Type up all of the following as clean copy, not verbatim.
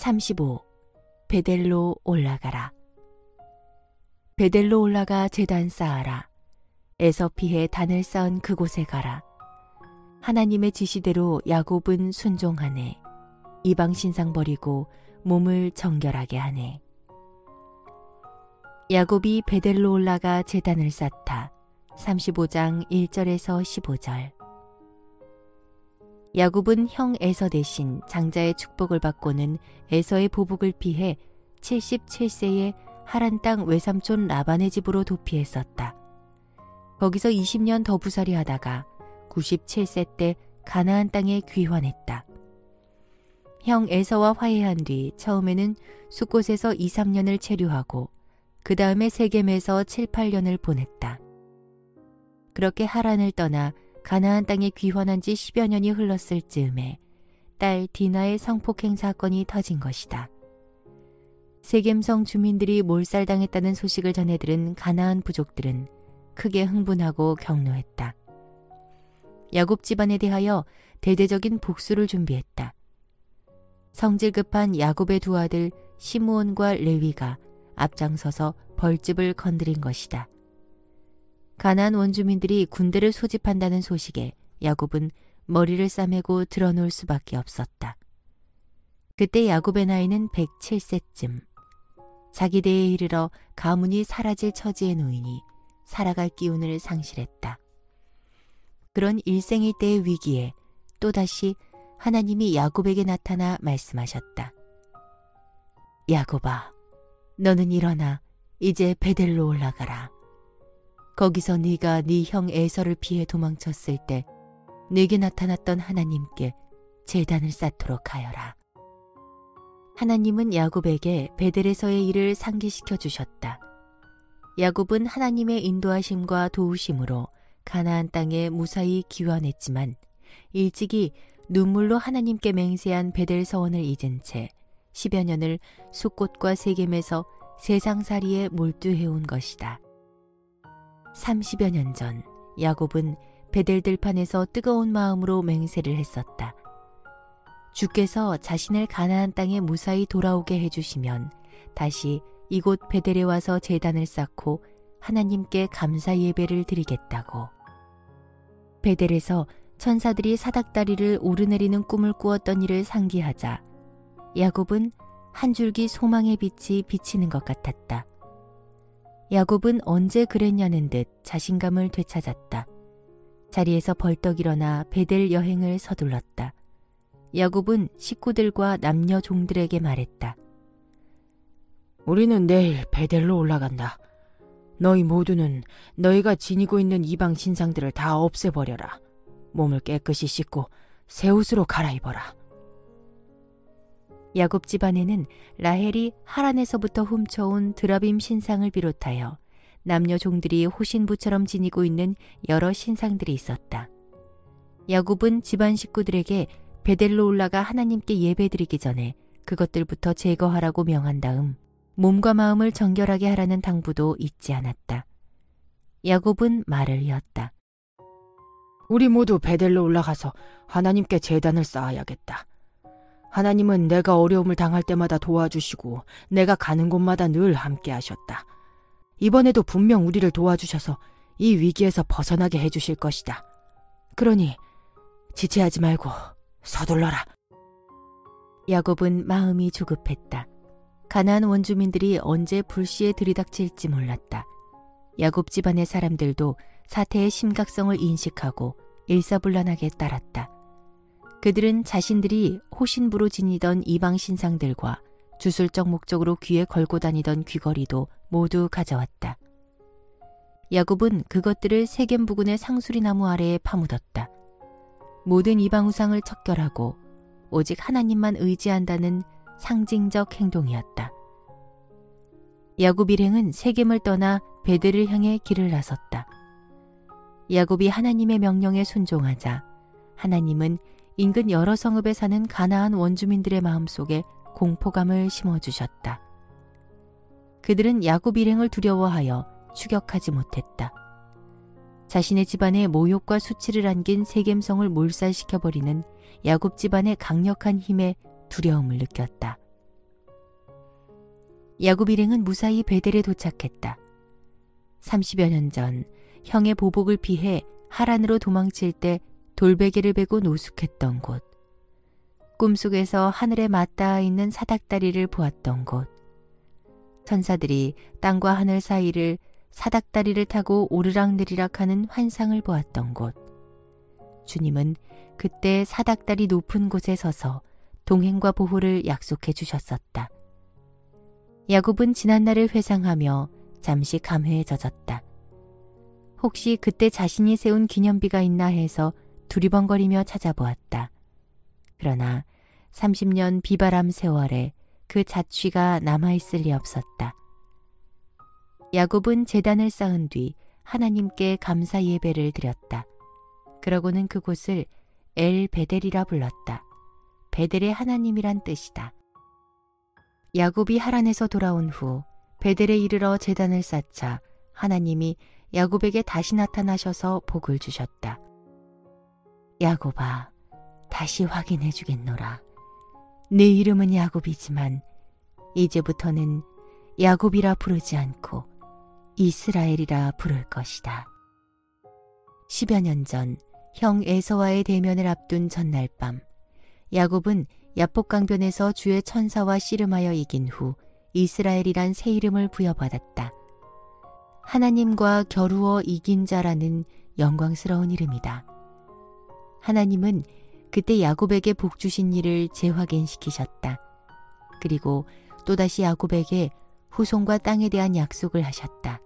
35. 베델로 올라가라. 베델로 올라가 제단 쌓아라. 에서피해 단을 쌓은 그곳에 가라. 하나님의 지시대로 야곱은 순종하네. 이방 신상 버리고 몸을 정결하게 하네. 야곱이 베델로 올라가 제단을 쌓다. 35장 1절에서 15절. 야곱은 형 에서 대신 장자의 축복을 받고는 에서의 보복을 피해 77세에 하란 땅 외삼촌 라반의 집으로 도피했었다. 거기서 20년 더 부살이 하다가 97세 때 가나안 땅에 귀환했다. 형 에서와 화해한 뒤 처음에는 숫곳에서 2, 3년을 체류하고 그 다음에 세겜에서 7, 8년을 보냈다. 그렇게 하란을 떠나 가나안 땅에 귀환한 지 10여 년이 흘렀을 즈음에 딸 디나의 성폭행 사건이 터진 것이다. 세겜성 주민들이 몰살당했다는 소식을 전해 들은 가나안 부족들은 크게 흥분하고 격노했다. 야곱 집안에 대하여 대대적인 복수를 준비했다. 성질 급한 야곱의 두 아들 시므온과 레위가 앞장서서 벌집을 건드린 것이다. 가나안 원주민들이 군대를 소집한다는 소식에 야곱은 머리를 싸매고 드러놓을 수밖에 없었다. 그때 야곱의 나이는 107세쯤. 자기 대에 이르러 가문이 사라질 처지에 놓이니 살아갈 기운을 상실했다. 그런 일생일대의 위기에 또다시 하나님이 야곱에게 나타나 말씀하셨다. 야곱아, 너는 일어나 이제 베델로 올라가라. 거기서 네가 네 형 에서를 피해 도망쳤을 때 네게 나타났던 하나님께 제단을 쌓도록 하여라. 하나님은 야곱에게 베델에서의 일을 상기시켜 주셨다. 야곱은 하나님의 인도하심과 도우심으로 가나안 땅에 무사히 귀환했지만 일찍이 눈물로 하나님께 맹세한 베델 서원을 잊은 채 10여 년을 숫곳과 세겜에서 세상살이에 몰두해온 것이다. 30여 년 전 야곱은 베델 들판에서 뜨거운 마음으로 맹세를 했었다. 주께서 자신을 가나안 땅에 무사히 돌아오게 해주시면 다시 이곳 베델에 와서 제단을 쌓고 하나님께 감사 예배를 드리겠다고. 베델에서 천사들이 사닥다리를 오르내리는 꿈을 꾸었던 일을 상기하자 야곱은 한 줄기 소망의 빛이 비치는 것 같았다. 야곱은 언제 그랬냐는 듯 자신감을 되찾았다. 자리에서 벌떡 일어나 베델 여행을 서둘렀다. 야곱은 식구들과 남녀 종들에게 말했다. 우리는 내일 베델로 올라간다. 너희 모두는 너희가 지니고 있는 이방 신상들을 다 없애버려라. 몸을 깨끗이 씻고 새 옷으로 갈아입어라. 야곱 집안에는 라헬이 하란에서부터 훔쳐온 드라빔 신상을 비롯하여 남녀 종들이 호신부처럼 지니고 있는 여러 신상들이 있었다. 야곱은 집안 식구들에게 베델로 올라가 하나님께 예배드리기 전에 그것들부터 제거하라고 명한 다음 몸과 마음을 정결하게 하라는 당부도 잊지 않았다. 야곱은 말을 이었다. 우리 모두 베델로 올라가서 하나님께 제단을 쌓아야겠다. 하나님은 내가 어려움을 당할 때마다 도와주시고 내가 가는 곳마다 늘 함께 하셨다. 이번에도 분명 우리를 도와주셔서 이 위기에서 벗어나게 해주실 것이다. 그러니 지체하지 말고 서둘러라. 야곱은 마음이 조급했다. 가나안 원주민들이 언제 불시에 들이닥칠지 몰랐다. 야곱 집안의 사람들도 사태의 심각성을 인식하고 일사불란하게 따랐다. 그들은 자신들이 호신부로 지니던 이방 신상들과 주술적 목적으로 귀에 걸고 다니던 귀걸이도 모두 가져왔다. 야곱은 그것들을 세겜 부근의 상수리나무 아래에 파묻었다. 모든 이방 우상을 척결하고 오직 하나님만 의지한다는 상징적 행동이었다. 야곱 일행은 세겜을 떠나 베델을 향해 길을 나섰다. 야곱이 하나님의 명령에 순종하자 하나님은 인근 여러 성읍에 사는 가나안 원주민들의 마음속에 공포감을 심어주셨다. 그들은 야곱 일행을 두려워하여 추격하지 못했다. 자신의 집안에 모욕과 수치를 안긴 세겜성을 몰살시켜버리는 야곱 집안의 강력한 힘에 두려움을 느꼈다. 야곱 일행은 무사히 베델에 도착했다. 30여 년 전 형의 보복을 피해 하란으로 도망칠 때 돌베개를 베고 노숙했던 곳, 꿈속에서 하늘에 맞닿아 있는 사닥다리를 보았던 곳, 천사들이 땅과 하늘 사이를 사닥다리를 타고 오르락내리락 하는 환상을 보았던 곳, 주님은 그때 사닥다리 높은 곳에 서서 동행과 보호를 약속해 주셨었다. 야곱은 지난날을 회상하며 잠시 감회에 젖었다. 혹시 그때 자신이 세운 기념비가 있나 해서 두리번거리며 찾아보았다. 그러나 30년 비바람 세월에 그 자취가 남아있을 리 없었다. 야곱은 제단을 쌓은 뒤 하나님께 감사 예배를 드렸다. 그러고는 그곳을 엘 베델이라 불렀다. 베델의 하나님이란 뜻이다. 야곱이 하란에서 돌아온 후 베델에 이르러 제단을 쌓자 하나님이 야곱에게 다시 나타나셔서 복을 주셨다. 야곱아, 다시 확인해 주겠노라. 네 이름은 야곱이지만 이제부터는 야곱이라 부르지 않고 이스라엘이라 부를 것이다. 10여 년 전 형 에서와의 대면을 앞둔 전날 밤, 야곱은 야복강변에서 주의 천사와 씨름하여 이긴 후 이스라엘이란 새 이름을 부여받았다. 하나님과 겨루어 이긴 자라는 영광스러운 이름이다. 하나님은 그때 야곱에게 복 주신 일을 재확인시키셨다. 그리고 또다시 야곱에게 후손과 땅에 대한 약속을 하셨다.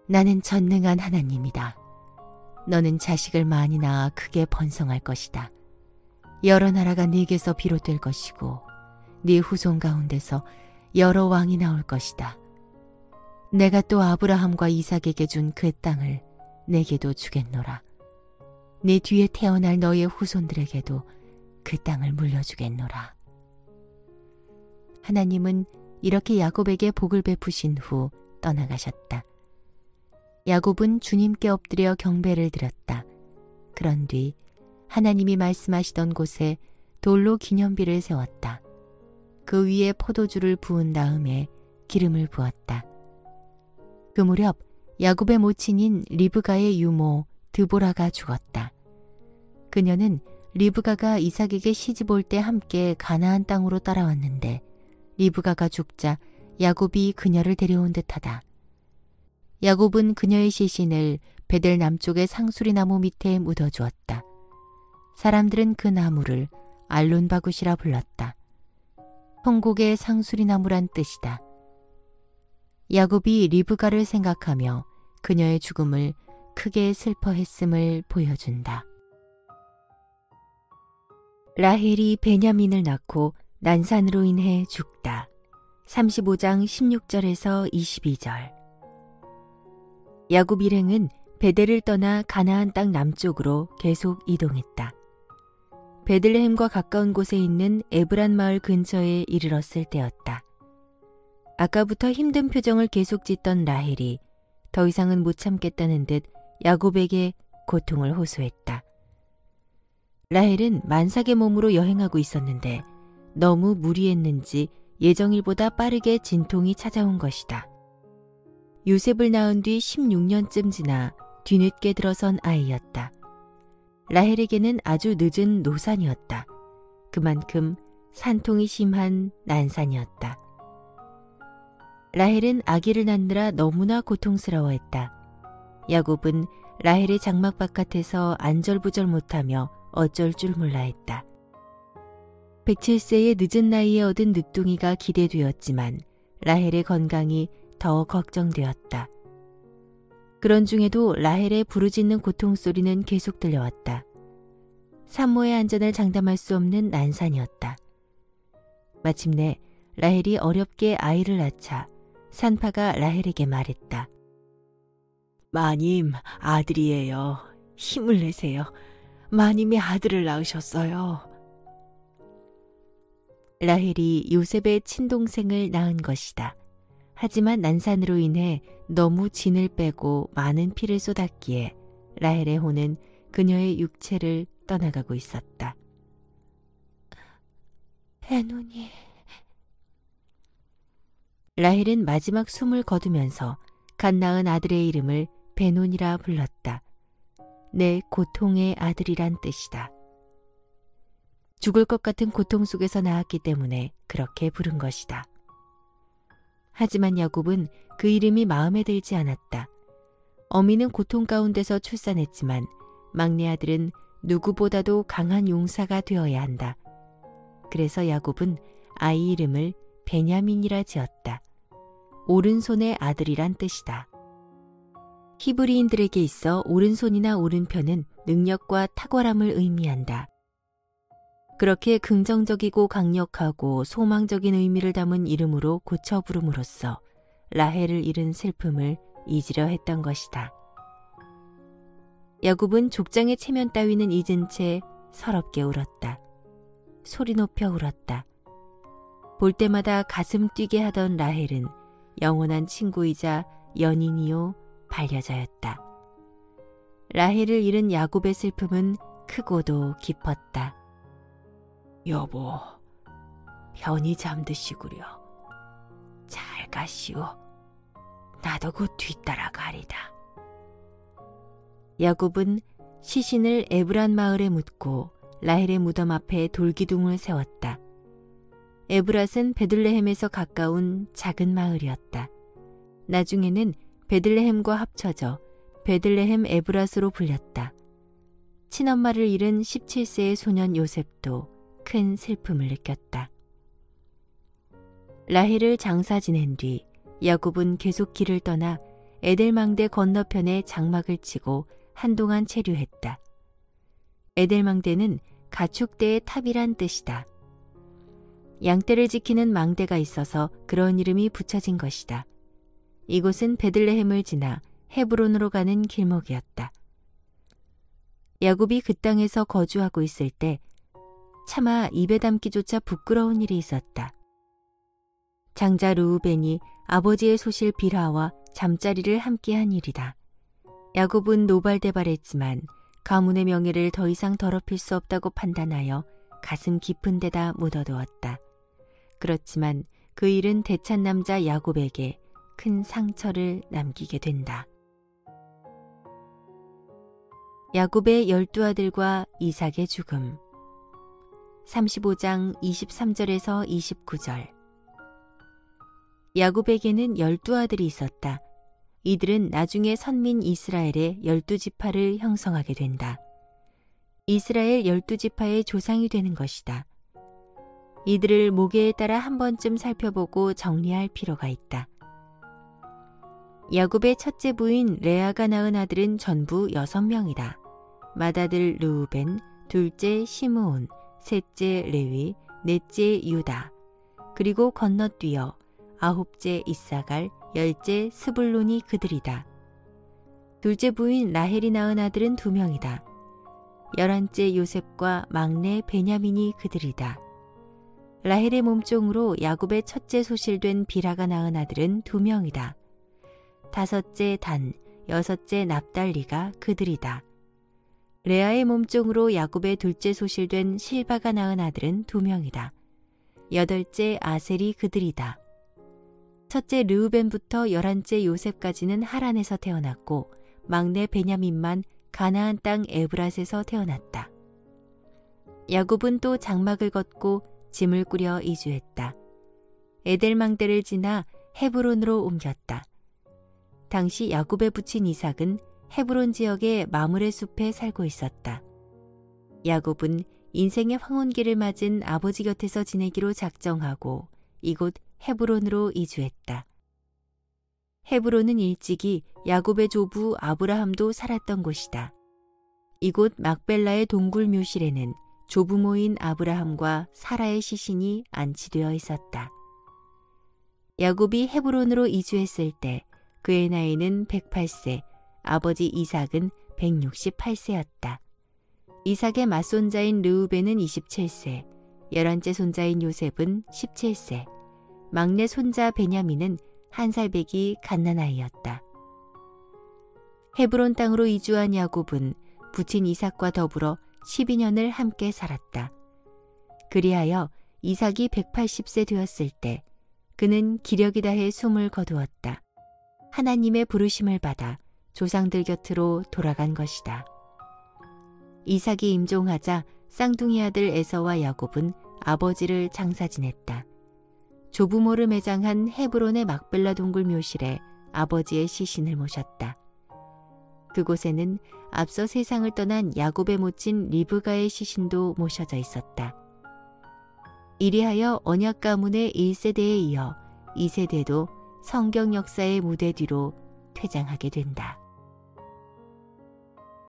나는 전능한 하나님이다. 너는 자식을 많이 낳아 크게 번성할 것이다. 여러 나라가 네게서 비롯될 것이고 네 후손 가운데서 여러 왕이 나올 것이다. 내가 또 아브라함과 이삭에게 준 그 땅을 내게도 주겠노라. 네 뒤에 태어날 너의 후손들에게도 그 땅을 물려주겠노라. 하나님은 이렇게 야곱에게 복을 베푸신 후 떠나가셨다. 야곱은 주님께 엎드려 경배를 드렸다. 그런 뒤 하나님이 말씀하시던 곳에 돌로 기념비를 세웠다. 그 위에 포도주를 부은 다음에 기름을 부었다. 그 무렵 야곱의 모친인 리브가의 유모 드보라가 죽었다. 그녀는 리브가가 이삭에게 시집 올 때 함께 가나안 땅으로 따라왔는데 리브가가 죽자 야곱이 그녀를 데려온 듯하다. 야곱은 그녀의 시신을 베델 남쪽의 상수리 나무 밑에 묻어주었다. 사람들은 그 나무를 알론바굿이라 불렀다. 통곡의 상수리 나무란 뜻이다. 야곱이 리브가를 생각하며 그녀의 죽음을 크게 슬퍼했음을 보여준다. 라헬이 베냐민을 낳고 난산으로 인해 죽다. 35장 16절에서 22절. 야곱 일행은 베델을 떠나 가나안 땅 남쪽으로 계속 이동했다. 베들레헴과 가까운 곳에 있는 에브란 마을 근처에 이르렀을 때였다. 아까부터 힘든 표정을 계속 짓던 라헬이 더 이상은 못 참겠다는 듯 야곱에게 고통을 호소했다. 라헬은 만삭의 몸으로 여행하고 있었는데 너무 무리했는지 예정일보다 빠르게 진통이 찾아온 것이다. 요셉을 낳은 뒤 16년쯤 지나 뒤늦게 들어선 아이였다. 라헬에게는 아주 늦은 노산이었다. 그만큼 산통이 심한 난산이었다. 라헬은 아기를 낳느라 너무나 고통스러워했다. 야곱은 라헬의 장막 바깥에서 안절부절 못하며 어쩔 줄 몰라 했다. 107세의 늦은 나이에 얻은 늦둥이가 기대되었지만 라헬의 건강이 더 걱정되었다. 그런 중에도 라헬의 부르짖는 고통소리는 계속 들려왔다. 산모의 안전을 장담할 수 없는 난산이었다. 마침내 라헬이 어렵게 아이를 낳자 산파가 라헬에게 말했다. 마님, 아들이에요. 힘을 내세요. 마님이 아들을 낳으셨어요. 라헬이 요셉의 친동생을 낳은 것이다. 하지만 난산으로 인해 너무 진을 빼고 많은 피를 쏟았기에 라헬의 혼은 그녀의 육체를 떠나가고 있었다. 베노니, 라헬은 마지막 숨을 거두면서 갓 낳은 아들의 이름을 베논이라 불렀다. 내 고통의 아들이란 뜻이다. 죽을 것 같은 고통 속에서 낳았기 때문에 그렇게 부른 것이다. 하지만 야곱은 그 이름이 마음에 들지 않았다. 어미는 고통 가운데서 출산했지만 막내 아들은 누구보다도 강한 용사가 되어야 한다. 그래서 야곱은 아이 이름을 베냐민이라 지었다. 오른손의 아들이란 뜻이다. 히브리인들에게 있어 오른손이나 오른편은 능력과 탁월함을 의미한다. 그렇게 긍정적이고 강력하고 소망적인 의미를 담은 이름으로 고쳐 부름으로써 라헬을 잃은 슬픔을 잊으려 했던 것이다. 야곱은 족장의 체면 따위는 잊은 채 서럽게 울었다. 소리 높여 울었다. 볼 때마다 가슴 뛰게 하던 라헬은 영원한 친구이자 연인이요 반려자였다. 라헬을 잃은 야곱의 슬픔은 크고도 깊었다. 여보, 편히 잠드시구려. 잘 가시오. 나도 곧 뒤따라 가리다. 야곱은 시신을 에브란 마을에 묻고 라헬의 무덤 앞에 돌기둥을 세웠다. 에브랏은 베들레헴에서 가까운 작은 마을이었다. 나중에는 베들레헴과 합쳐져 베들레헴 에브랏으로 불렸다. 친엄마를 잃은 17세의 소년 요셉도 큰 슬픔을 느꼈다. 라헬을 장사 지낸 뒤 야곱은 계속 길을 떠나 에델망대 건너편에 장막을 치고 한동안 체류했다. 에델망대는 가축대의 탑이란 뜻이다. 양떼를 지키는 망대가 있어서 그런 이름이 붙여진 것이다. 이곳은 베들레헴을 지나 헤브론으로 가는 길목이었다. 야곱이 그 땅에서 거주하고 있을 때 차마 입에 담기조차 부끄러운 일이 있었다. 장자 르우벤이 아버지의 소실 빌하와 잠자리를 함께한 일이다. 야곱은 노발대발했지만 가문의 명예를 더 이상 더럽힐 수 없다고 판단하여 가슴 깊은 데다 묻어두었다. 그렇지만 그 일은 대찬 남자 야곱에게 큰 상처를 남기게 된다. 야곱의 12아들과 이삭의 죽음. 35장 23절에서 29절. 야곱에게는 12아들이 있었다. 이들은 나중에 선민 이스라엘의 12지파를 형성하게 된다. 이스라엘 12지파의 조상이 되는 것이다. 이들을 모계에 따라 한 번쯤 살펴보고 정리할 필요가 있다. 야곱의 첫째 부인 레아가 낳은 아들은 전부 6명이다. 맏아들 르우벤, 둘째 시므온, 셋째 레위, 넷째 유다, 그리고 건너뛰어 아홉째 이사갈, 열째 스불론이 그들이다. 둘째 부인 라헬이 낳은 아들은 2명이다. 11째 요셉과 막내 베냐민이 그들이다. 라헬의 몸종으로 야곱의 첫째 소실된 비라가 낳은 아들은 2명이다. 5째 단, 6째 납달리가 그들이다. 레아의 몸종으로 야곱의 둘째 소실된 실바가 낳은 아들은 2명이다. 8째 아셀이 그들이다. 첫째 르우벤부터 11째 요셉까지는 하란에서 태어났고 막내 베냐민만 가나안 땅 에브랏에서 태어났다. 야곱은 또 장막을 걷고 짐을 꾸려 이주했다. 에델망대를 지나 헤브론으로 옮겼다. 당시 야곱의 부친 이삭은 헤브론 지역의 마므레 숲에 살고 있었다. 야곱은 인생의 황혼기를 맞은 아버지 곁에서 지내기로 작정하고 이곳 헤브론으로 이주했다. 헤브론은 일찍이 야곱의 조부 아브라함도 살았던 곳이다. 이곳 막벨라의 동굴 묘실에는 조부모인 아브라함과 사라의 시신이 안치되어 있었다. 야곱이 헤브론으로 이주했을 때 그의 나이는 108세, 아버지 이삭은 168세였다. 이삭의 맞손자인 르우벤은 27세, 11째 손자인 요셉은 17세, 막내 손자 베냐민은 1살 배기 갓난아이였다. 헤브론 땅으로 이주한 야곱은 부친 이삭과 더불어 12년을 함께 살았다. 그리하여 이삭이 180세 되었을 때 그는 기력이 다해 숨을 거두었다. 하나님의 부르심을 받아 조상들 곁으로 돌아간 것이다. 이삭이 임종하자 쌍둥이 아들 에서와 야곱은 아버지를 장사 지냈다. 조부모를 매장한 헤브론의 막벨라 동굴 묘실에 아버지의 시신을 모셨다. 그곳에는 앞서 세상을 떠난 야곱의 모친 리브가의 시신도 모셔져 있었다. 이리하여 언약 가문의 1세대에 이어 2세대도 성경 역사의 무대 뒤로 퇴장하게 된다.